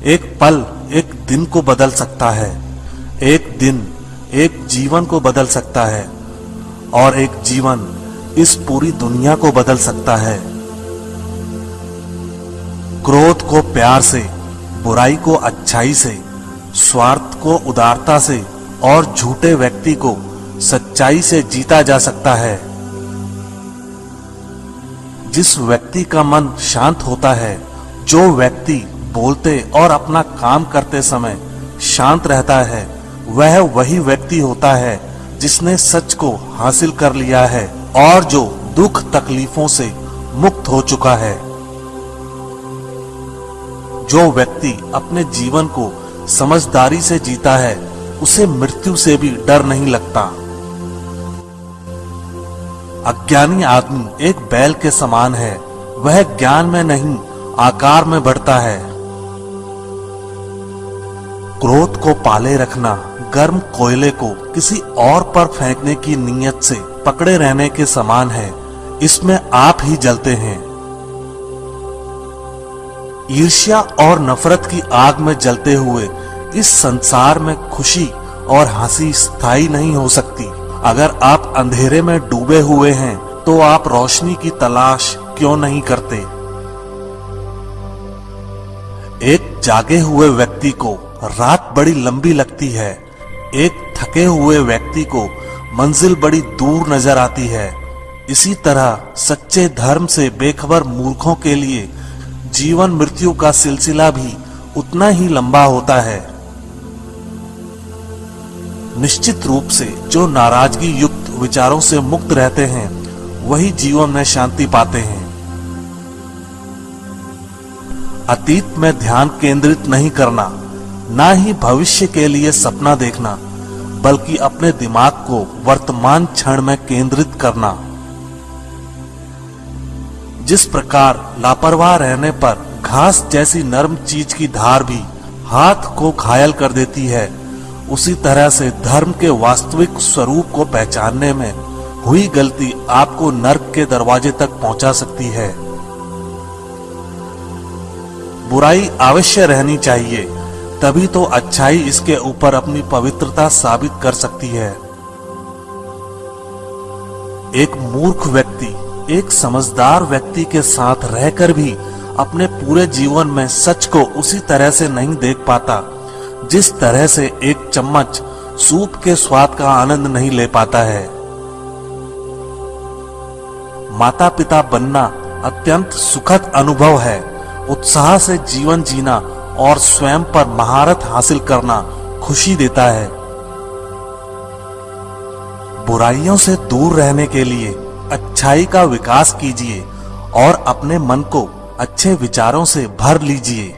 एक पल एक दिन को बदल सकता है, एक दिन एक जीवन को बदल सकता है, और एक जीवन इस पूरी दुनिया को बदल सकता है। क्रोध को प्यार से, बुराई को अच्छाई से, स्वार्थ को उदारता से और झूठे व्यक्ति को सच्चाई से जीता जा सकता है। जिस व्यक्ति का मन शांत होता है, जो व्यक्ति बोलते और अपना काम करते समय शांत रहता है, वह वही व्यक्ति होता है जिसने सच को हासिल कर लिया है और जो दुख तकलीफों से मुक्त हो चुका है। जो व्यक्ति अपने जीवन को समझदारी से जीता है, उसे मृत्यु से भी डर नहीं लगता। अज्ञानी आदमी एक बैल के समान है, वह ज्ञान में नहीं आकार में बढ़ता है। क्रोध को पाले रखना गर्म कोयले को किसी और पर फेंकने की नीयत से पकड़े रहने के समान है, इसमें आप ही जलते हैं। ईर्ष्या और नफरत की आग में जलते हुए इस संसार में खुशी और हंसी स्थायी नहीं हो सकती। अगर आप अंधेरे में डूबे हुए हैं तो आप रोशनी की तलाश क्यों नहीं करते? एक जागे हुए व्यक्ति को रात बड़ी लंबी लगती है, एक थके हुए व्यक्ति को मंजिल बड़ी दूर नजर आती है। इसी तरह सच्चे धर्म से बेखबर मूर्खों के लिए जीवन मृत्यु का सिलसिला भी उतना ही लंबा होता है। निश्चित रूप से जो नाराजगी युक्त विचारों से मुक्त रहते हैं, वही जीवन में शांति पाते हैं। अतीत में ध्यान केंद्रित नहीं करना, ना ही भविष्य के लिए सपना देखना, बल्कि अपने दिमाग को वर्तमान क्षण में केंद्रित करना। जिस प्रकार लापरवाह रहने पर घास जैसी नरम चीज की धार भी हाथ को घायल कर देती है, उसी तरह से धर्म के वास्तविक स्वरूप को पहचानने में हुई गलती आपको नर्क के दरवाजे तक पहुंचा सकती है। बुराई अवश्य रहनी चाहिए, तभी तो अच्छाई इसके ऊपर अपनी पवित्रता साबित कर सकती है। एक मूर्ख व्यक्ति एक समझदार व्यक्ति के साथ रहकर भी अपने पूरे जीवन में सच को उसी तरह से नहीं देख पाता, जिस तरह से एक चम्मच सूप के स्वाद का आनंद नहीं ले पाता है। माता पिता बनना अत्यंत सुखद अनुभव है। उत्साह से जीवन जीना और स्वयं पर महारत हासिल करना खुशी देता है। बुराइयों से दूर रहने के लिए अच्छाई का विकास कीजिए और अपने मन को अच्छे विचारों से भर लीजिए।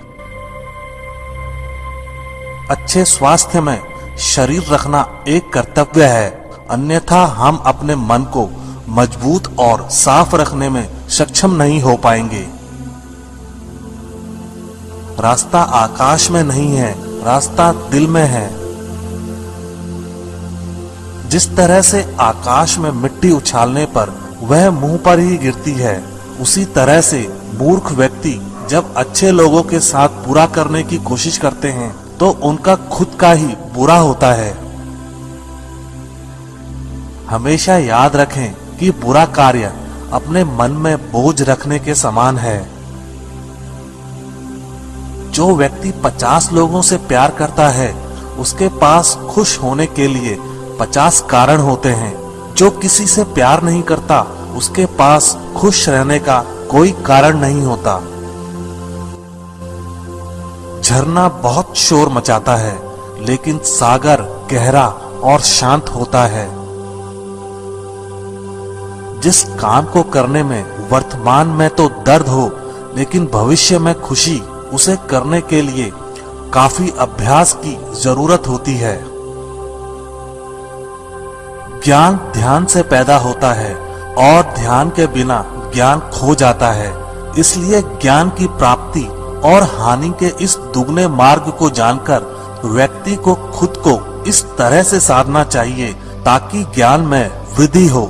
अच्छे स्वास्थ्य में शरीर रखना एक कर्तव्य है, अन्यथा हम अपने मन को मजबूत और साफ रखने में सक्षम नहीं हो पाएंगे। रास्ता आकाश में नहीं है, रास्ता दिल में है। जिस तरह से आकाश में मिट्टी उछालने पर वह मुंह पर ही गिरती है, उसी तरह से मूर्ख व्यक्ति जब अच्छे लोगों के साथ बुरा करने की कोशिश करते हैं तो उनका खुद का ही बुरा होता है। हमेशा याद रखें कि बुरा कार्य अपने मन में बोझ रखने के समान है। जो व्यक्ति 50 लोगों से प्यार करता है, उसके पास खुश होने के लिए 50 कारण होते हैं। जो किसी से प्यार नहीं करता, उसके पास खुश रहने का कोई कारण नहीं होता। झरना बहुत शोर मचाता है, लेकिन सागर गहरा और शांत होता है। जिस काम को करने में वर्तमान में तो दर्द हो, लेकिन भविष्य में खुशी, उसे करने के लिए काफी अभ्यास की जरूरत होती है। ज्ञान ध्यान से पैदा होता है और ध्यान के बिना ज्ञान खो जाता है। इसलिए ज्ञान की प्राप्ति और हानि के इस दुगने मार्ग को जानकर व्यक्ति को खुद को इस तरह से साधना चाहिए ताकि ज्ञान में वृद्धि हो।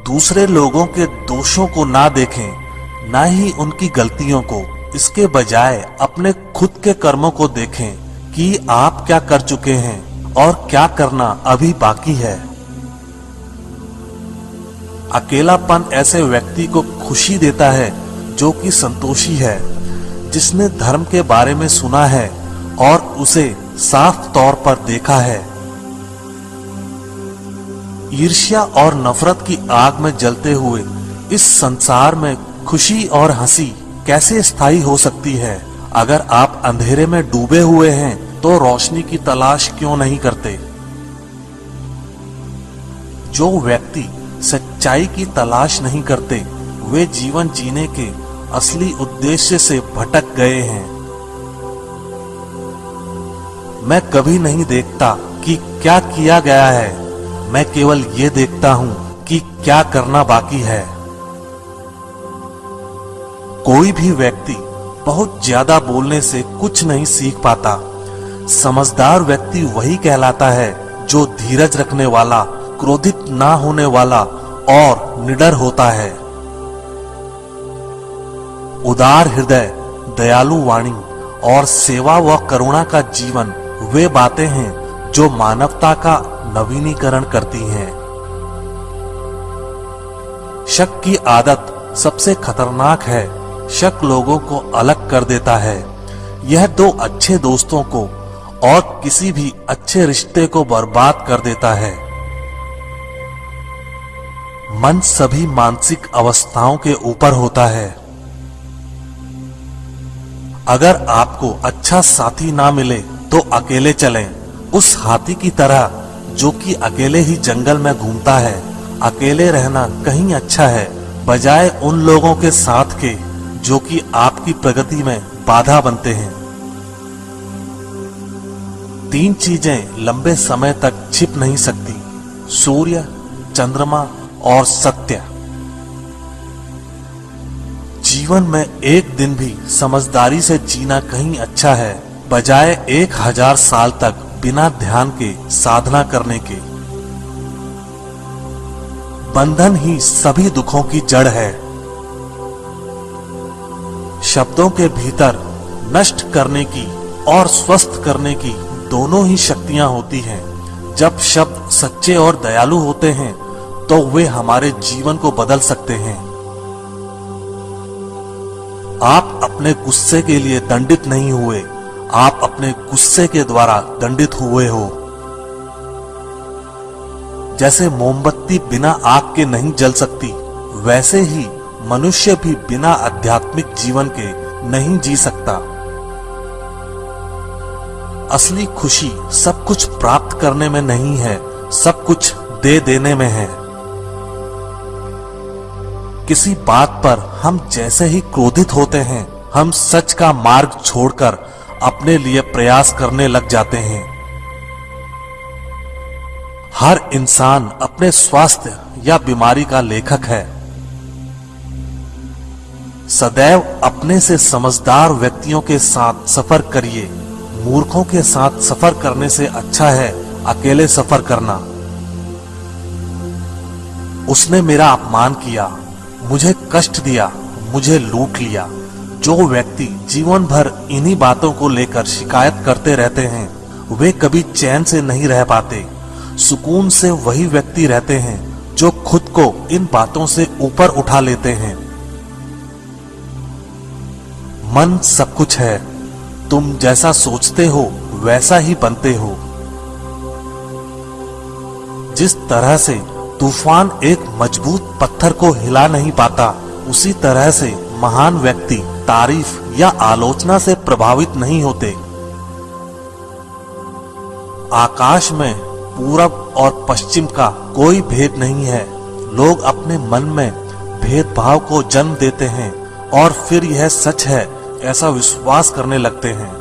दूसरे लोगों के दोषों को ना देखें, ना ही उनकी गलतियों को। इसके बजाय अपने खुद के कर्मों को देखें कि आप क्या कर चुके हैं और क्या करना अभी बाकी है। अकेलापन ऐसे व्यक्ति को खुशी देता है जो कि संतोषी है, जिसने धर्म के बारे में सुना है और उसे साफ तौर पर देखा है। ईर्ष्या और नफरत की आग में जलते हुए इस संसार में खुशी और हंसी कैसे स्थायी हो सकती है? अगर आप अंधेरे में डूबे हुए हैं तो रोशनी की तलाश क्यों नहीं करते? जो व्यक्ति सच्चाई की तलाश नहीं करते, वे जीवन जीने के असली उद्देश्य से भटक गए हैं। मैं कभी नहीं देखता कि क्या किया गया है, मैं केवल ये देखता हूं कि क्या करना बाकी है। कोई भी व्यक्ति बहुत ज्यादा बोलने से कुछ नहीं सीख पाता। समझदार व्यक्ति वही कहलाता है जो धीरज रखने वाला, क्रोधित ना होने वाला और निडर होता है। उदार हृदय, दयालु वाणी और सेवा व करुणा का जीवन वे बातें हैं जो मानवता का नवीनीकरण करती हैं। शक की आदत सबसे खतरनाक है। शक लोगों को अलग कर देता है। यह दो अच्छे दोस्तों को और किसी भी अच्छे रिश्ते को बर्बाद कर देता है। मन सभी मानसिक अवस्थाओं के ऊपर होता है। अगर आपको अच्छा साथी ना मिले तो अकेले चलें, उस हाथी की तरह जो कि अकेले ही जंगल में घूमता है। अकेले रहना कहीं अच्छा है, बजाय उन लोगों के साथ के जो कि आपकी प्रगति में बाधा बनते हैं। 3 चीजें लंबे समय तक छिप नहीं सकती: सूर्य, चंद्रमा और सत्य। जीवन में एक दिन भी समझदारी से जीना कहीं अच्छा है, बजाय 1000 साल तक बिना ध्यान के साधना करने के। बंधन ही सभी दुखों की जड़ है। शब्दों के भीतर नष्ट करने की और स्वस्थ करने की दोनों ही शक्तियां होती हैं। जब शब्द सच्चे और दयालु होते हैं तो वे हमारे जीवन को बदल सकते हैं। आप अपने गुस्से के लिए दंडित नहीं हुए, आप अपने गुस्से के द्वारा दंडित हुए हो। जैसे मोमबत्ती बिना आग के नहीं जल सकती, वैसे ही मनुष्य भी बिना आध्यात्मिक जीवन के नहीं जी सकता। असली खुशी सब कुछ प्राप्त करने में नहीं है, सब कुछ दे देने में है। किसी बात पर हम जैसे ही क्रोधित होते हैं, हम सच का मार्ग छोड़कर अपने लिए प्रयास करने लग जाते हैं। हर इंसान अपने स्वास्थ्य या बीमारी का लेखक है। सदैव अपने से समझदार व्यक्तियों के साथ सफर करिए। मूर्खों के साथ सफर करने से अच्छा है अकेले सफर करना। उसने मेरा अपमान किया, मुझे कष्ट दिया, मुझे लूट लिया। जो व्यक्ति जीवन भर इन्हीं बातों को लेकर शिकायत करते रहते हैं, वे कभी चैन से नहीं रह पाते। सुकून से वही व्यक्ति रहते हैं जो खुद को इन बातों से ऊपर उठा लेते हैं। मन सब कुछ है, तुम जैसा सोचते हो वैसा ही बनते हो। जिस तरह से तूफान एक मजबूत पत्थर को हिला नहीं पाता, उसी तरह से महान व्यक्ति तारीफ या आलोचना से प्रभावित नहीं होते। आकाश में पूरब और पश्चिम का कोई भेद नहीं है। लोग अपने मन में भेदभाव को जन्म देते हैं और फिर यह सच है ऐसा विश्वास करने लगते हैं।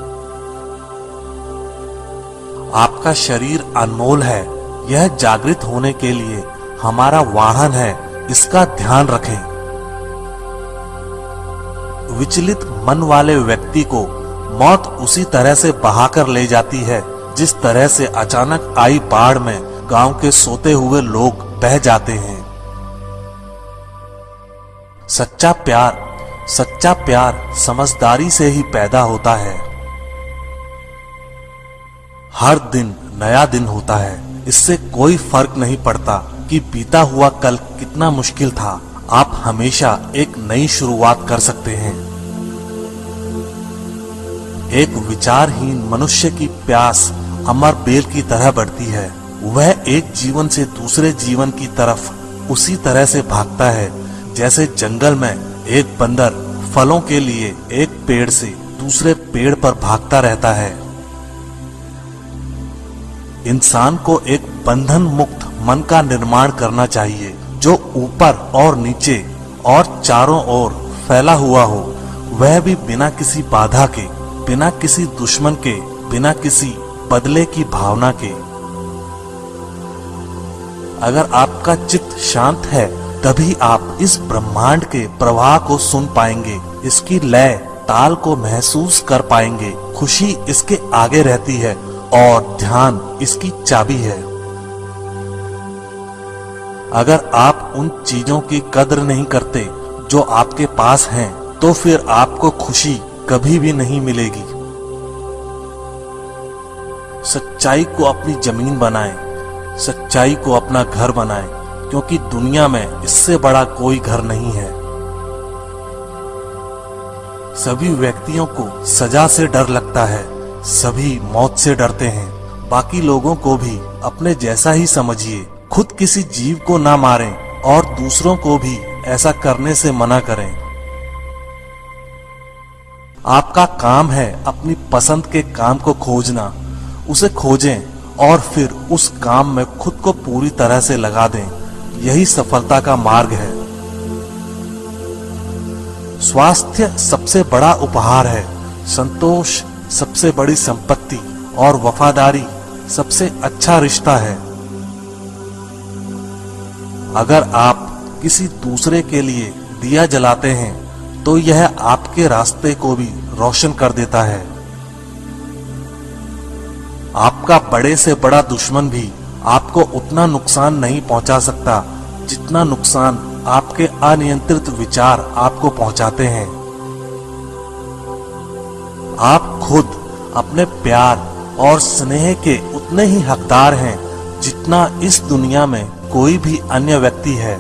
आपका शरीर अनमोल है, यह जागृत होने के लिए हमारा वाहन है, इसका ध्यान रखें। विचलित मन वाले व्यक्ति को मौत उसी तरह से बहाकर ले जाती है जिस तरह से अचानक आई बाढ़ में गांव के सोते हुए लोग बह जाते हैं। सच्चा प्यार सच्चा प्यार समझदारी से ही पैदा होता है। हर दिन नया दिन होता है, इससे कोई फर्क नहीं पड़ता कि बीता हुआ कल कितना मुश्किल था। आप हमेशा एक नई शुरुआत कर सकते हैं। एक विचारहीन मनुष्य की प्यास अमर बेल की तरह बढ़ती है। वह एक जीवन से दूसरे जीवन की तरफ उसी तरह से भागता है जैसे जंगल में एक बंदर फलों के लिए एक पेड़ से दूसरे पेड़ पर भागता रहता है। इंसान को एक बंधन मुक्त मन का निर्माण करना चाहिए, जो ऊपर और नीचे और चारों ओर फैला हुआ हो, वह भी बिना किसी बाधा के, बिना किसी दुश्मन के, बिना किसी बदले की भावना के। अगर आपका चित्त शांत है, तभी आप इस ब्रह्मांड के प्रवाह को सुन पाएंगे, इसकी लय ताल को महसूस कर पाएंगे। खुशी इसके आगे रहती है और ध्यान इसकी चाबी है। अगर आप उन चीजों की कद्र नहीं करते जो आपके पास हैं, तो फिर आपको खुशी कभी भी नहीं मिलेगी। सच्चाई को अपनी जमीन बनाएं, सच्चाई को अपना घर बनाएं, क्योंकि दुनिया में इससे बड़ा कोई घर नहीं है। सभी व्यक्तियों को सजा से डर लगता है, सभी मौत से डरते हैं। बाकी लोगों को भी अपने जैसा ही समझिए। खुद किसी जीव को ना मारें और दूसरों को भी ऐसा करने से मना करें। आपका काम है अपनी पसंद के काम को खोजना, उसे खोजें और फिर उस काम में खुद को पूरी तरह से लगा दें। यही सफलता का मार्ग है। स्वास्थ्य सबसे बड़ा उपहार है, संतोष सबसे बड़ी संपत्ति और वफादारी सबसे अच्छा रिश्ता है। अगर आप किसी दूसरे के लिए दिया जलाते हैं, तो यह आपके रास्ते को भी रोशन कर देता है। आपका बड़े से बड़ा दुश्मन भी आपको उतना नुकसान नहीं पहुंचा सकता जितना नुकसान आपके अनियंत्रित विचार आपको पहुंचाते हैं। आप खुद अपने प्यार और स्नेह के उतने ही हकदार हैं जितना इस दुनिया में कोई भी अन्य व्यक्ति है।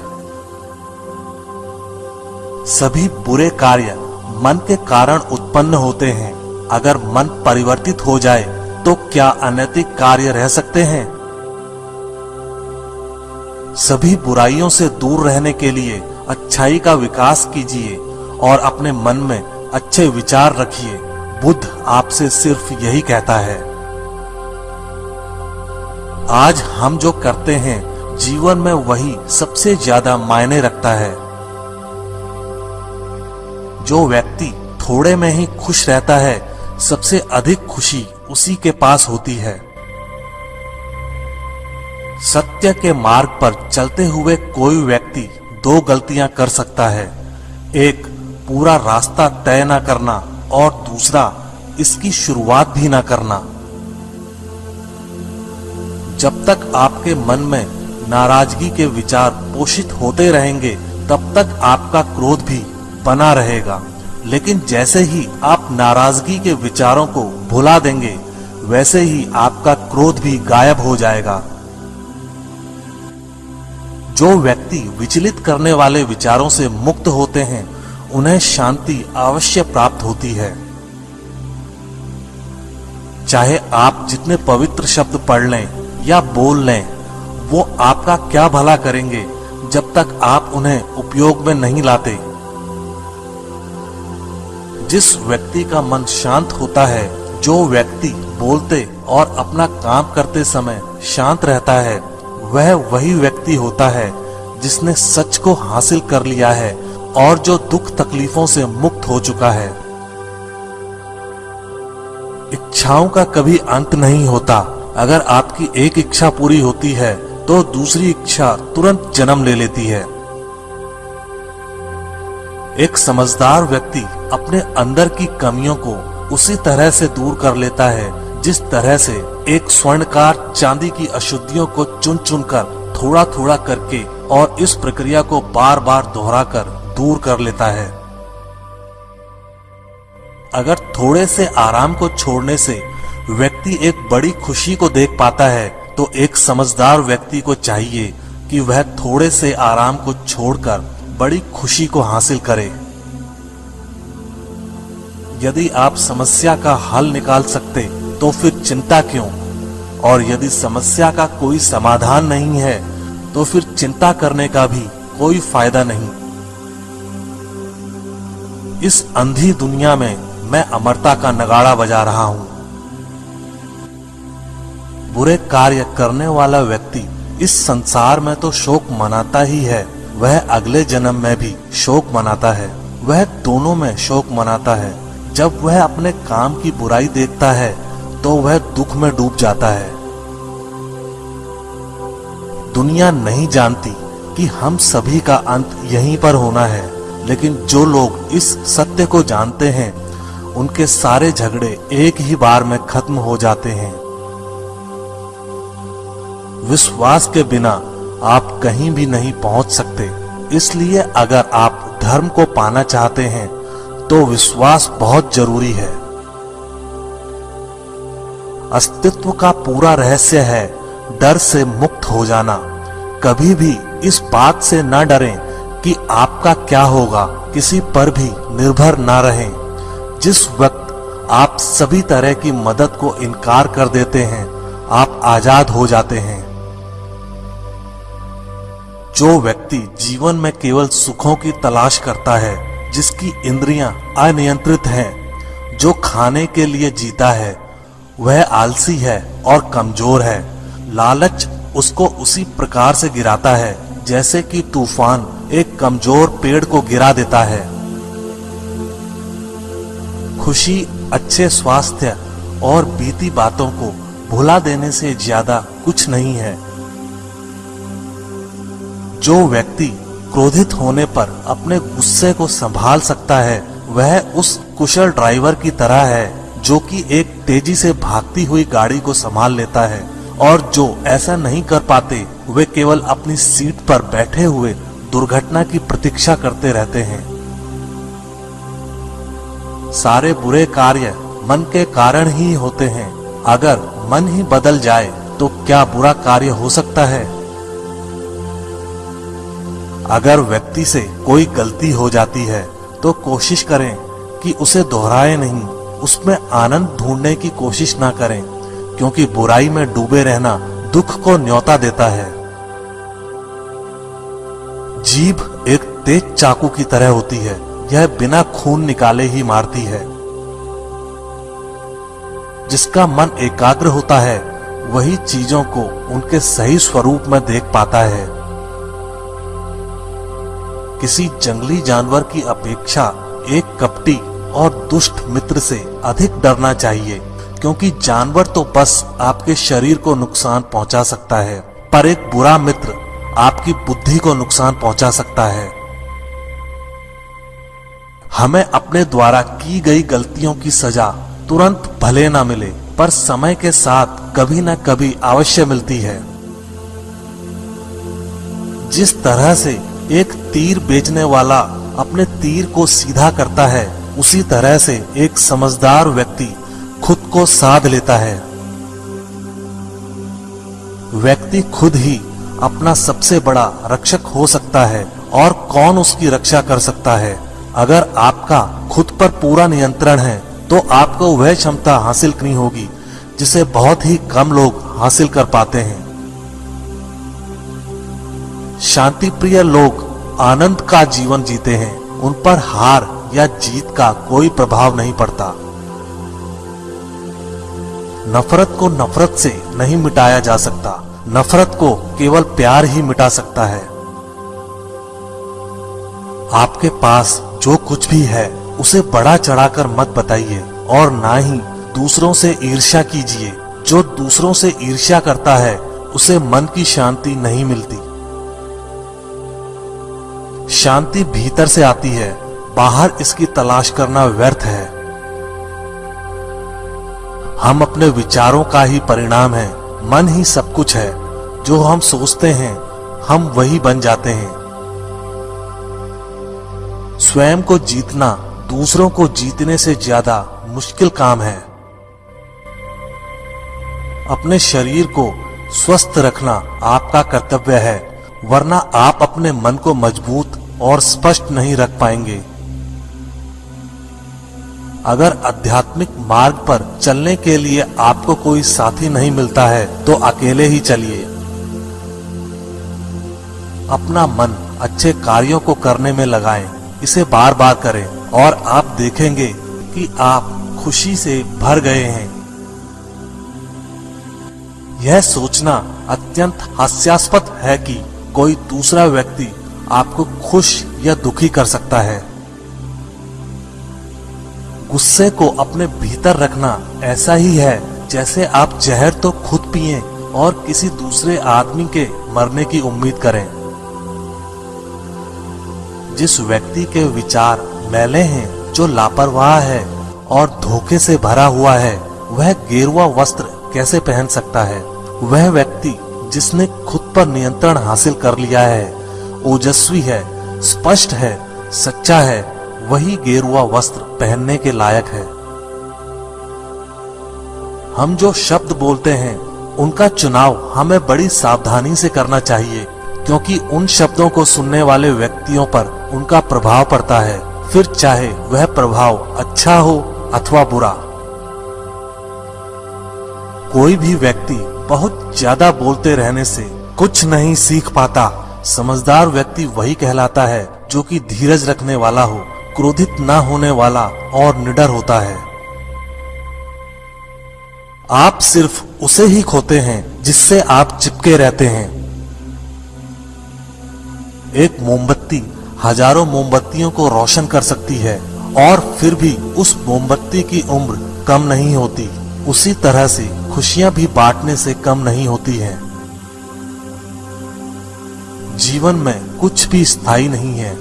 सभी बुरे कार्य मन के कारण उत्पन्न होते हैं। अगर मन परिवर्तित हो जाए तो क्या अनैतिक कार्य रह सकते हैं? सभी बुराइयों से दूर रहने के लिए अच्छाई का विकास कीजिए और अपने मन में अच्छे विचार रखिए। बुद्ध आपसे सिर्फ यही कहता है। आज हम जो करते हैं, जीवन में वही सबसे ज्यादा मायने रखता है। जो व्यक्ति थोड़े में ही खुश रहता है, सबसे अधिक खुशी उसी के पास होती है। सत्य के मार्ग पर चलते हुए कोई व्यक्ति दो गलतियां कर सकता है। एक, पूरा रास्ता तय न करना और दूसरा, इसकी शुरुआत भी न करना। जब तक आपके मन में नाराजगी के विचार पोषित होते रहेंगे, तब तक आपका क्रोध भी बना रहेगा। लेकिन जैसे ही आप नाराजगी के विचारों को भुला देंगे, वैसे ही आपका क्रोध भी गायब हो जाएगा। जो व्यक्ति विचलित करने वाले विचारों से मुक्त होते हैं, उन्हें शांति अवश्य प्राप्त होती है। चाहे आप जितने पवित्र शब्द पढ़ लें या बोल लें, वो आपका क्या भला करेंगे जब तक आप उन्हें उपयोग में नहीं लाते। जिस व्यक्ति का मन शांत होता है, जो व्यक्ति बोलते और अपना काम करते समय शांत रहता है, वह वही व्यक्ति होता है जिसने सच को हासिल कर लिया है और जो दुख तकलीफों से मुक्त हो चुका है। इच्छाओं का कभी अंत नहीं होता। अगर आपकी एक इच्छा पूरी होती है, तो दूसरी इच्छा तुरंत जन्म ले लेती है। एक समझदार व्यक्ति अपने अंदर की कमियों को उसी तरह से दूर कर लेता है जिस तरह से एक स्वर्णकार चांदी की अशुद्धियों को चुन चुन कर थोड़ा थोड़ा करके और इस प्रक्रिया को बार बार दोहराकर दूर कर लेता है। अगर थोड़े से आराम को छोड़ने से व्यक्ति एक बड़ी खुशी को देख पाता है, तो एक समझदार व्यक्ति को चाहिए कि वह थोड़े से आराम को छोड़कर बड़ी खुशी को हासिल करे। यदि आप समस्या का हल निकाल सकते तो फिर चिंता क्यों? और यदि समस्या का कोई समाधान नहीं है तो फिर चिंता करने का भी कोई फायदा नहीं। इस अंधी दुनिया में मैं अमरता का नगाड़ा बजा रहा हूं। बुरे कार्य करने वाला व्यक्ति इस संसार में तो शोक मनाता ही है, वह अगले जन्म में भी शोक मनाता है। वह दोनों में शोक मनाता है। जब वह अपने काम की बुराई देखता है तो वह दुख में डूब जाता है। दुनिया नहीं जानती कि हम सभी का अंत यहीं पर होना है, लेकिन जो लोग इस सत्य को जानते हैं उनके सारे झगड़े एक ही बार में खत्म हो जाते हैं। विश्वास के बिना आप कहीं भी नहीं पहुंच सकते, इसलिए अगर आप धर्म को पाना चाहते हैं तो विश्वास बहुत जरूरी है। अस्तित्व का पूरा रहस्य है डर से मुक्त हो जाना। कभी भी इस बात से न डरें कि आपका क्या होगा, किसी पर भी निर्भर न रहें। जिस वक्त आप सभी तरह की मदद को इनकार कर देते हैं, आप आजाद हो जाते हैं। जो व्यक्ति जीवन में केवल सुखों की तलाश करता है, जिसकी इंद्रियां अनियंत्रित हैं, जो खाने के लिए जीता है, वह आलसी है और कमजोर है। लालच उसको उसी प्रकार से गिराता है जैसे कि तूफान एक कमजोर पेड़ को गिरा देता है। खुशी, अच्छे स्वास्थ्य और बीती बातों को भुला देने से ज्यादा कुछ नहीं है। जो व्यक्ति क्रोधित होने पर अपने गुस्से को संभाल सकता है, वह उस कुशल ड्राइवर की तरह है जो कि एक तेजी से भागती हुई गाड़ी को संभाल लेता है, और जो ऐसा नहीं कर पाते वे केवल अपनी सीट पर बैठे हुए दुर्घटना की प्रतीक्षा करते रहते हैं। सारे बुरे कार्य मन के कारण ही होते हैं। अगर मन ही बदल जाए तो क्या बुरा कार्य हो सकता है? अगर व्यक्ति से कोई गलती हो जाती है तो कोशिश करें कि उसे दोहराए नहीं, उसमें आनंद ढूंढने की कोशिश ना करें, क्योंकि बुराई में डूबे रहना दुख को न्योता देता है। जीभ एक तेज चाकू की तरह होती है, यह बिना खून निकाले ही मारती है। जिसका मन एकाग्र होता है वही चीजों को उनके सही स्वरूप में देख पाता है। किसी जंगली जानवर की अपेक्षा एक कपटी और दुष्ट मित्र से अधिक डरना चाहिए, क्योंकि जानवर तो बस आपके शरीर को नुकसान पहुंचा सकता है, पर एक बुरा मित्र आपकी बुद्धि को नुकसान पहुंचा सकता है। हमें अपने द्वारा की गई गलतियों की सजा तुरंत भले ना मिले, पर समय के साथ कभी न कभी अवश्य मिलती है। जिस तरह से एक तीर बेचने वाला अपने तीर को सीधा करता है, उसी तरह से एक समझदार व्यक्ति खुद को साध लेता है। व्यक्ति खुद ही अपना सबसे बड़ा रक्षक हो सकता है, और कौन उसकी रक्षा कर सकता है? अगर आपका खुद पर पूरा नियंत्रण है तो आपको वह क्षमता हासिल करनी होगी जिसे बहुत ही कम लोग हासिल कर पाते हैं। शांति प्रिय लोग आनंद का जीवन जीते हैं, उन पर हार या जीत का कोई प्रभाव नहीं पड़ता। नफरत को नफरत से नहीं मिटाया जा सकता, नफरत को केवल प्यार ही मिटा सकता है। आपके पास जो कुछ भी है उसे बढ़ा चढ़ाकर मत बताइए, और ना ही दूसरों से ईर्ष्या कीजिए। जो दूसरों से ईर्ष्या करता है उसे मन की शांति नहीं मिलती। शांति भीतर से आती है, बाहर इसकी तलाश करना व्यर्थ है। हम अपने विचारों का ही परिणाम है। मन ही सब कुछ है। जो हम सोचते हैं हम वही बन जाते हैं। स्वयं को जीतना दूसरों को जीतने से ज्यादा मुश्किल काम है। अपने शरीर को स्वस्थ रखना आपका कर्तव्य है, वरना आप अपने मन को मजबूत और स्पष्ट नहीं रख पाएंगे। अगर आध्यात्मिक मार्ग पर चलने के लिए आपको कोई साथी नहीं मिलता है तो अकेले ही चलिए। अपना मन अच्छे कार्यों को करने में लगाएं, इसे बार बार करें और आप देखेंगे कि आप खुशी से भर गए हैं। यह सोचना अत्यंत हास्यास्पद है कि कोई दूसरा व्यक्ति आपको खुश या दुखी कर सकता है। गुस्से को अपने भीतर रखना ऐसा ही है जैसे आप जहर तो खुद पिएं और किसी दूसरे आदमी के मरने की उम्मीद करें। जिस व्यक्ति के विचार मैले हैं, जो लापरवाह है और धोखे से भरा हुआ है, वह गेरुआ वस्त्र कैसे पहन सकता है? वह व्यक्ति जिसने खुद पर नियंत्रण हासिल कर लिया है, ओजस्वी है, स्पष्ट है, सच्चा है, वही गेरुआ वस्त्र पहनने के लायक है। हम जो शब्द बोलते हैं उनका चुनाव हमें बड़ी सावधानी से करना चाहिए, क्योंकि उन शब्दों को सुनने वाले व्यक्तियों पर उनका प्रभाव पड़ता है, फिर चाहे वह प्रभाव अच्छा हो अथवा बुरा। कोई भी व्यक्ति बहुत ज्यादा बोलते रहने से कुछ नहीं सीख पाता। समझदार व्यक्ति वही कहलाता है जो कि धीरज रखने वाला हो, क्रोधित न होने वाला और निडर होता है। आप सिर्फ उसे ही खोते हैं जिससे आप चिपके रहते हैं। एक मोमबत्ती हजारों मोमबत्तियों को रोशन कर सकती है और फिर भी उस मोमबत्ती की उम्र कम नहीं होती। उसी तरह से खुशियां भी बांटने से कम नहीं होती हैं। जीवन में कुछ भी स्थायी नहीं है।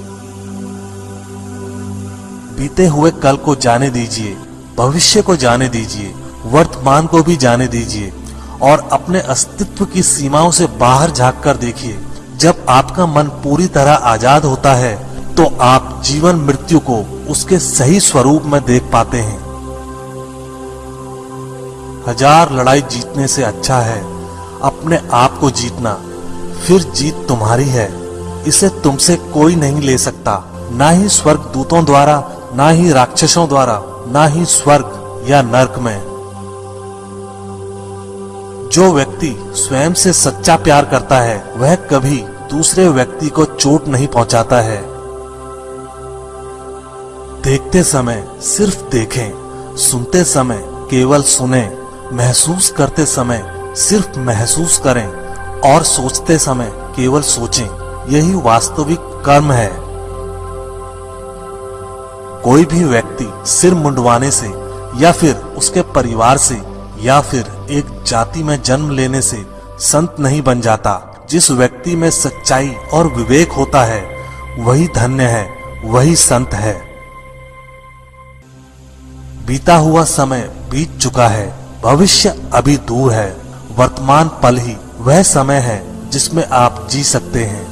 बीते हुए कल को जाने दीजिए, भविष्य को जाने दीजिए, वर्तमान को भी जाने दीजिए और अपने अस्तित्व की सीमाओं से बाहर झांक कर देखिए। जब आपका मन पूरी तरह आजाद होता है तो आप जीवन मृत्यु को उसके सही स्वरूप में देख पाते हैं। हजार लड़ाई जीतने से अच्छा है अपने आप को जीतना, फिर जीत तुम्हारी है। इसे तुमसे कोई नहीं ले सकता, ना ही स्वर्ग दूतों द्वारा, ना ही राक्षसों द्वारा, ना ही स्वर्ग या नरक में। जो व्यक्ति स्वयं से सच्चा प्यार करता है वह कभी दूसरे व्यक्ति को चोट नहीं पहुंचाता है। देखते समय सिर्फ देखें, सुनते समय केवल सुने, महसूस करते समय सिर्फ महसूस करें और सोचते समय केवल सोचें। यही वास्तविक कर्म है। कोई भी व्यक्ति सिर मुंडवाने से या फिर उसके परिवार से या फिर एक जाति में जन्म लेने से संत नहीं बन जाता। जिस व्यक्ति में सच्चाई और विवेक होता है वही धन्य है, वही संत है। बीता हुआ समय बीत चुका है, भविष्य अभी दूर है। वर्तमान पल ही वह समय है जिसमें आप जी सकते हैं।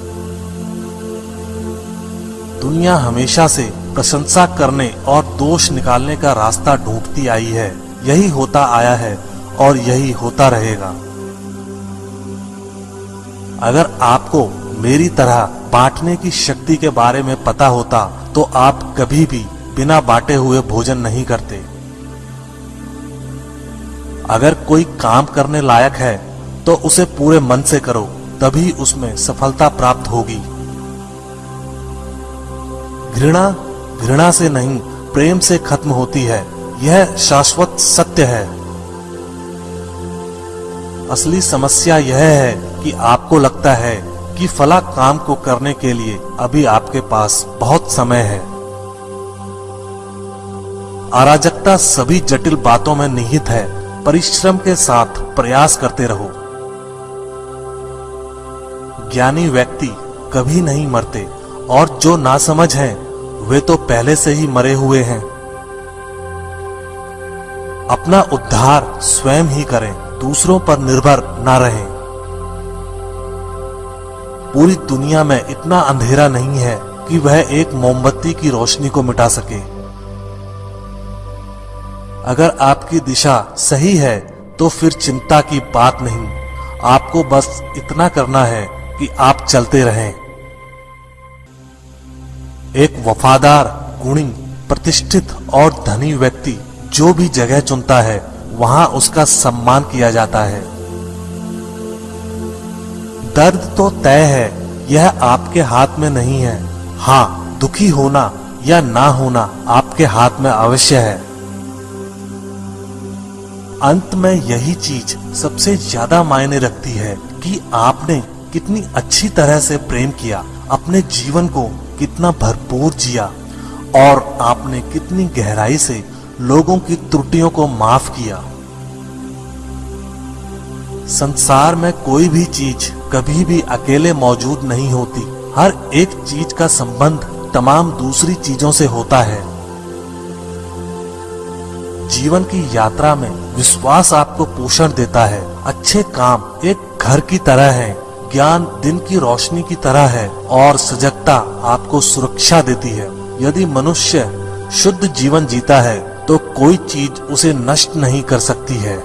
दुनिया हमेशा से प्रशंसा करने और दोष निकालने का रास्ता ढूंढती आई है। यही होता आया है और यही होता रहेगा। अगर आपको मेरी तरह बांटने की शक्ति के बारे में पता होता तो आप कभी भी बिना बांटे हुए भोजन नहीं करते। अगर कोई काम करने लायक है तो उसे पूरे मन से करो, तभी उसमें सफलता प्राप्त होगी। घृणा घृणा से नहीं, प्रेम से खत्म होती है। यह शाश्वत सत्य है। असली समस्या यह है कि आपको लगता है कि फला काम को करने के लिए अभी आपके पास बहुत समय है। अराजकता सभी जटिल बातों में निहित है। परिश्रम के साथ प्रयास करते रहो। ज्ञानी व्यक्ति कभी नहीं मरते और जो नासमझ हैं वे तो पहले से ही मरे हुए हैं। अपना उद्धार स्वयं ही करें, दूसरों पर निर्भर ना रहें। पूरी दुनिया में इतना अंधेरा नहीं है कि वह एक मोमबत्ती की रोशनी को मिटा सके। अगर आपकी दिशा सही है तो फिर चिंता की बात नहीं। आपको बस इतना करना है कि आप चलते रहें। एक वफादार, गुणी, प्रतिष्ठित और धनी व्यक्ति जो भी जगह चुनता है वहां उसका सम्मान किया जाता है। दर्द तो तय है, यह आपके हाथ में नहीं है। हाँ, दुखी होना या ना होना आपके हाथ में अवश्य है। अंत में यही चीज सबसे ज्यादा मायने रखती है कि आपने कितनी अच्छी तरह से प्रेम किया, अपने जीवन को कितना भरपूर जिया और आपने कितनी गहराई से लोगों की त्रुटियों को माफ किया। संसार में कोई भी चीज कभी भी अकेले मौजूद नहीं होती। हर एक चीज का संबंध तमाम दूसरी चीजों से होता है। जीवन की यात्रा में विश्वास आपको पोषण देता है। अच्छे काम एक घर की तरह है, ज्ञान दिन की रोशनी की तरह है और सजगता आपको सुरक्षा देती है। यदि मनुष्य शुद्ध जीवन जीता है तो कोई चीज उसे नष्ट नहीं कर सकती है।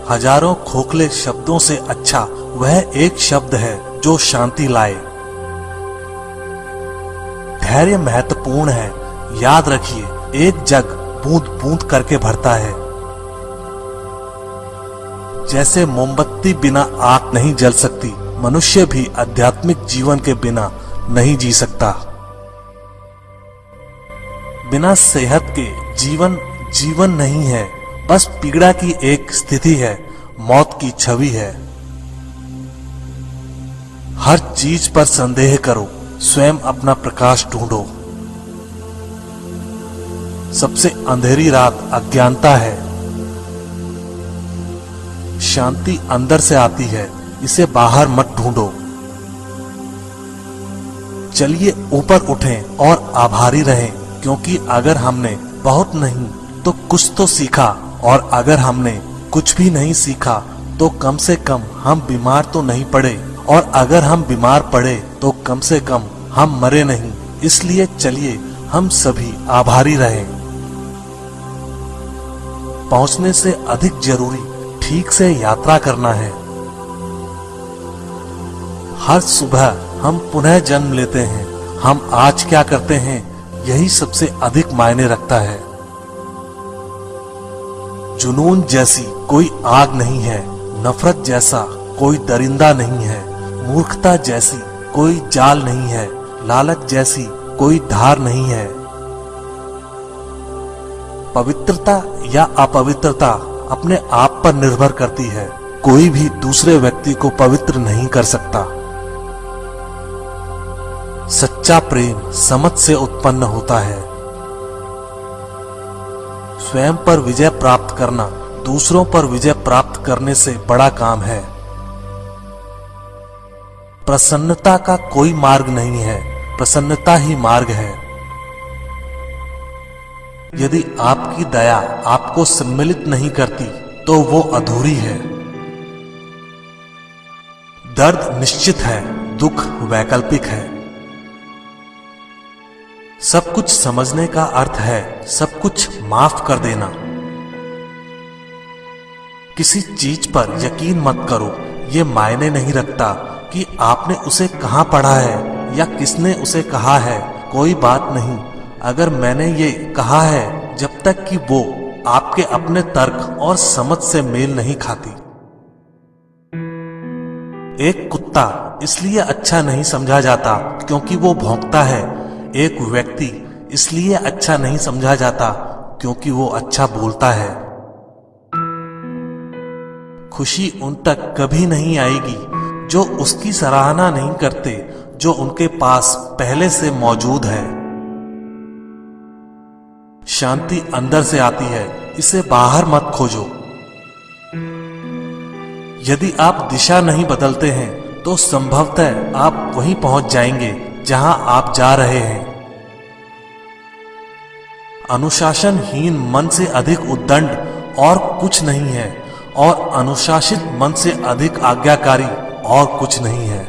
हजारों खोखले शब्दों से अच्छा वह एक शब्द है जो शांति लाए। धैर्य महत्वपूर्ण है। याद रखिए, एक जग बूंद बूंद करके भरता है। जैसे मोमबत्ती बिना आग नहीं जल सकती, मनुष्य भी आध्यात्मिक जीवन के बिना नहीं जी सकता। बिना सेहत के जीवन जीवन नहीं है, बस पीड़ा की एक स्थिति है, मौत की छवि है। हर चीज पर संदेह करो, स्वयं अपना प्रकाश ढूंढो। सबसे अंधेरी रात अज्ञानता है। शांति अंदर से आती है, इसे बाहर मत ढूंढो। चलिए ऊपर उठें और आभारी रहें, क्योंकि अगर हमने बहुत नहीं तो कुछ तो सीखा, और अगर हमने कुछ भी नहीं सीखा तो कम से कम हम बीमार तो नहीं पड़े, और अगर हम बीमार पड़े तो कम से कम हम मरे नहीं। इसलिए चलिए हम सभी आभारी रहें। पहुंचने से अधिक जरूरी ठीक से यात्रा करना है। हर सुबह हम पुनः जन्म लेते हैं। हम आज क्या करते हैं यही सबसे अधिक मायने रखता है। जुनून जैसी कोई आग नहीं है, नफरत जैसा कोई दरिंदा नहीं है, मूर्खता जैसी कोई जाल नहीं है, लालच जैसी कोई धार नहीं है। पवित्रता या अपवित्रता अपने आप पर निर्भर करती है। कोई भी दूसरे व्यक्ति को पवित्र नहीं कर सकता। सच्चा प्रेम समझ से उत्पन्न होता है। स्वयं पर विजय प्राप्त करना दूसरों पर विजय प्राप्त करने से बड़ा काम है। प्रसन्नता का कोई मार्ग नहीं है, प्रसन्नता ही मार्ग है। यदि आपकी दया आपको सम्मिलित नहीं करती तो वो अधूरी है। दर्द निश्चित है, दुख वैकल्पिक है। सब कुछ समझने का अर्थ है सब कुछ माफ कर देना। किसी चीज पर यकीन मत करो, ये मायने नहीं रखता कि आपने उसे कहां पढ़ा है या किसने उसे कहा है। कोई बात नहीं अगर मैंने ये कहा है, जब तक कि वो आपके अपने तर्क और समझ से मेल नहीं खाती। एक कुत्ता इसलिए अच्छा नहीं समझा जाता क्योंकि वो भौंकता है। एक व्यक्ति इसलिए अच्छा नहीं समझा जाता क्योंकि वो अच्छा बोलता है। खुशी उन तक कभी नहीं आएगी जो उसकी सराहना नहीं करते, जो उनके पास पहले से मौजूद है। शांति अंदर से आती है, इसे बाहर मत खोजो। यदि आप दिशा नहीं बदलते हैं तो संभवतः आप वहीं पहुंच जाएंगे जहां आप जा रहे हैं। अनुशासनहीन मन से अधिक उद्दंड और कुछ नहीं है, और अनुशासित मन से अधिक आज्ञाकारी और कुछ नहीं है।